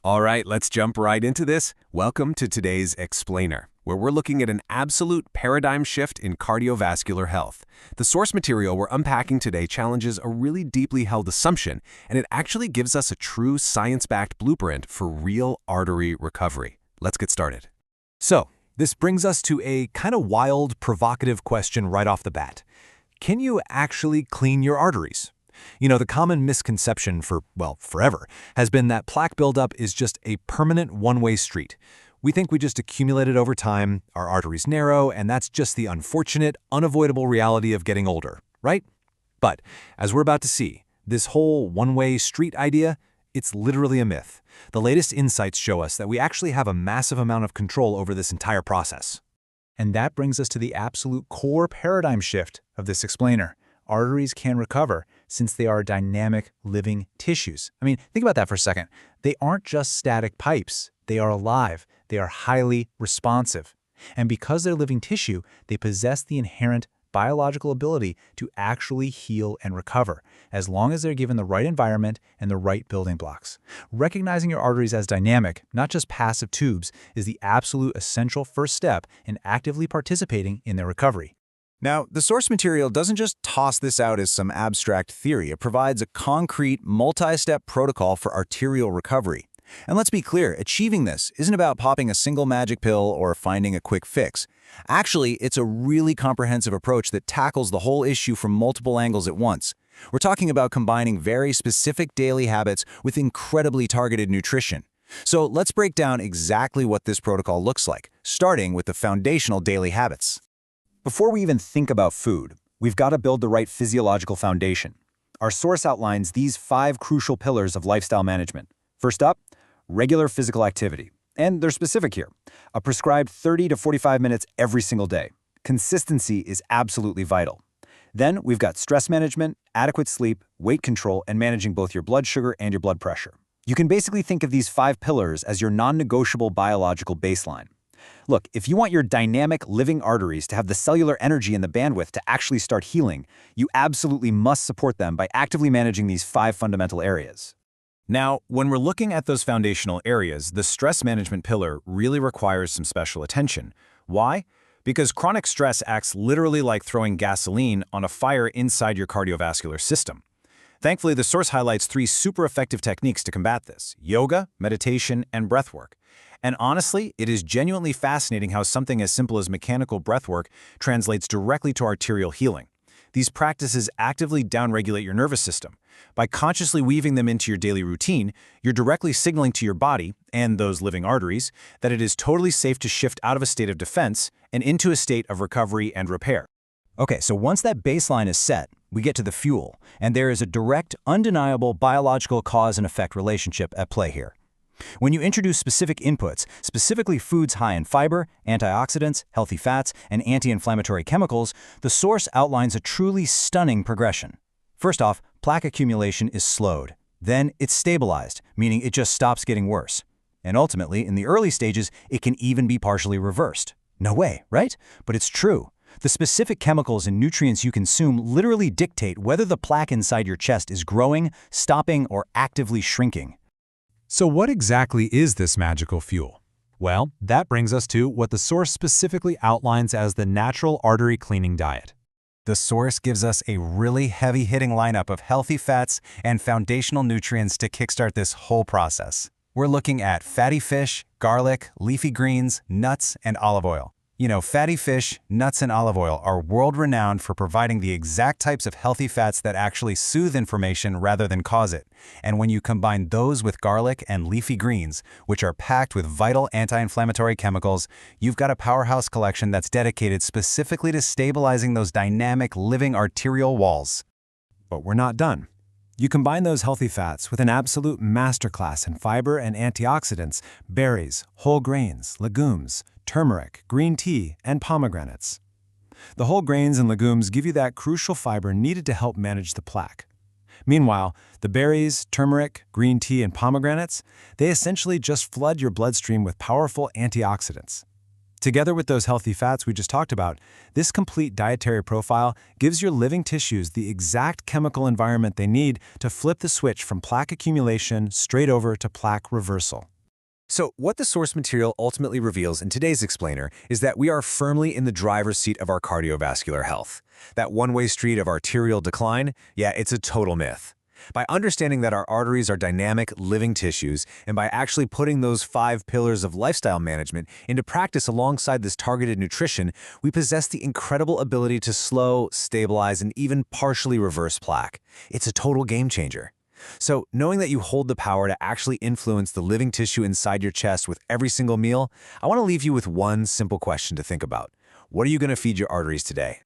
All right, let's jump right into this. Welcome to today's Explainer, where we're looking at an absolute paradigm shift in cardiovascular health. The source material we're unpacking today challenges a really deeply held assumption, and it actually gives us a true science-backed blueprint for real artery recovery. Let's get started. So, this brings us to a kind of wild, provocative question right off the bat. Can you actually clean your arteries? You know, the common misconception for, well, forever, has been that plaque buildup is just a permanent one-way street. We think we just accumulate it over time, our arteries narrow, and that's just the unfortunate, unavoidable reality of getting older, right? But, as we're about to see, this whole one-way street idea, it's literally a myth. The latest insights show us that we actually have a massive amount of control over this entire process. And that brings us to the absolute core paradigm shift of this explainer. Arteries can recover since they are dynamic, living tissues. I mean, think about that for a second. They aren't just static pipes. They are alive. They are highly responsive. And because they're living tissue, they possess the inherent biological ability to actually heal and recover, as long as they're given the right environment and the right building blocks. Recognizing your arteries as dynamic, not just passive tubes, is the absolute essential first step in actively participating in their recovery. Now, the source material doesn't just toss this out as some abstract theory. It provides a concrete, multi-step protocol for arterial recovery. And let's be clear, achieving this isn't about popping a single magic pill or finding a quick fix. Actually, it's a really comprehensive approach that tackles the whole issue from multiple angles at once. We're talking about combining very specific daily habits with incredibly targeted nutrition. So let's break down exactly what this protocol looks like, starting with the foundational daily habits. Before we even think about food, we've got to build the right physiological foundation. Our source outlines these 5 crucial pillars of lifestyle management. First up, regular physical activity. And they're specific here. A prescribed 30 to 45 minutes every single day. Consistency is absolutely vital. Then we've got stress management, adequate sleep, weight control, and managing both your blood sugar and your blood pressure. You can basically think of these 5 pillars as your non-negotiable biological baseline. Look, if you want your dynamic, living arteries to have the cellular energy and the bandwidth to actually start healing, you absolutely must support them by actively managing these 5 fundamental areas. Now, when we're looking at those foundational areas, the stress management pillar really requires some special attention. Why? Because chronic stress acts literally like throwing gasoline on a fire inside your cardiovascular system. Thankfully, the source highlights 3 super effective techniques to combat this: yoga, meditation, and breathwork. And honestly, it is genuinely fascinating how something as simple as mechanical breathwork translates directly to arterial healing. These practices actively downregulate your nervous system. By consciously weaving them into your daily routine, you're directly signaling to your body, and those living arteries, that it is totally safe to shift out of a state of defense and into a state of recovery and repair. Okay, so once that baseline is set, we get to the fuel, and there is a direct, undeniable biological cause and effect relationship at play here. When you introduce specific inputs, specifically foods high in fiber, antioxidants, healthy fats, and anti-inflammatory chemicals, the source outlines a truly stunning progression. First off, plaque accumulation is slowed. Then it's stabilized, meaning it just stops getting worse. And ultimately, in the early stages, it can even be partially reversed. No way, right? But it's true. The specific chemicals and nutrients you consume literally dictate whether the plaque inside your chest is growing, stopping, or actively shrinking. So what exactly is this magical fuel? Well, that brings us to what the source specifically outlines as the natural artery cleaning diet. The source gives us a really heavy-hitting lineup of healthy fats and foundational nutrients to kickstart this whole process. We're looking at fatty fish, garlic, leafy greens, nuts, and olive oil. You know, fatty fish, nuts, and olive oil are world-renowned for providing the exact types of healthy fats that actually soothe inflammation rather than cause it. And when you combine those with garlic and leafy greens, which are packed with vital anti-inflammatory chemicals, you've got a powerhouse collection that's dedicated specifically to stabilizing those dynamic, living arterial walls. But we're not done. You combine those healthy fats with an absolute masterclass in fiber and antioxidants, berries, whole grains, legumes, turmeric, green tea, and pomegranates. The whole grains and legumes give you that crucial fiber needed to help manage the plaque. Meanwhile, the berries, turmeric, green tea, and pomegranates, they essentially just flood your bloodstream with powerful antioxidants. Together with those healthy fats we just talked about, this complete dietary profile gives your living tissues the exact chemical environment they need to flip the switch from plaque accumulation straight over to plaque reversal. So what the source material ultimately reveals in today's explainer is that we are firmly in the driver's seat of our cardiovascular health. That one-way street of arterial decline, yeah, it's a total myth. By understanding that our arteries are dynamic, living tissues, and by actually putting those 5 pillars of lifestyle management into practice alongside this targeted nutrition, we possess the incredible ability to slow, stabilize, and even partially reverse plaque. It's a total game changer. So, knowing that you hold the power to actually influence the living tissue inside your chest with every single meal, I want to leave you with one simple question to think about. What are you going to feed your arteries today?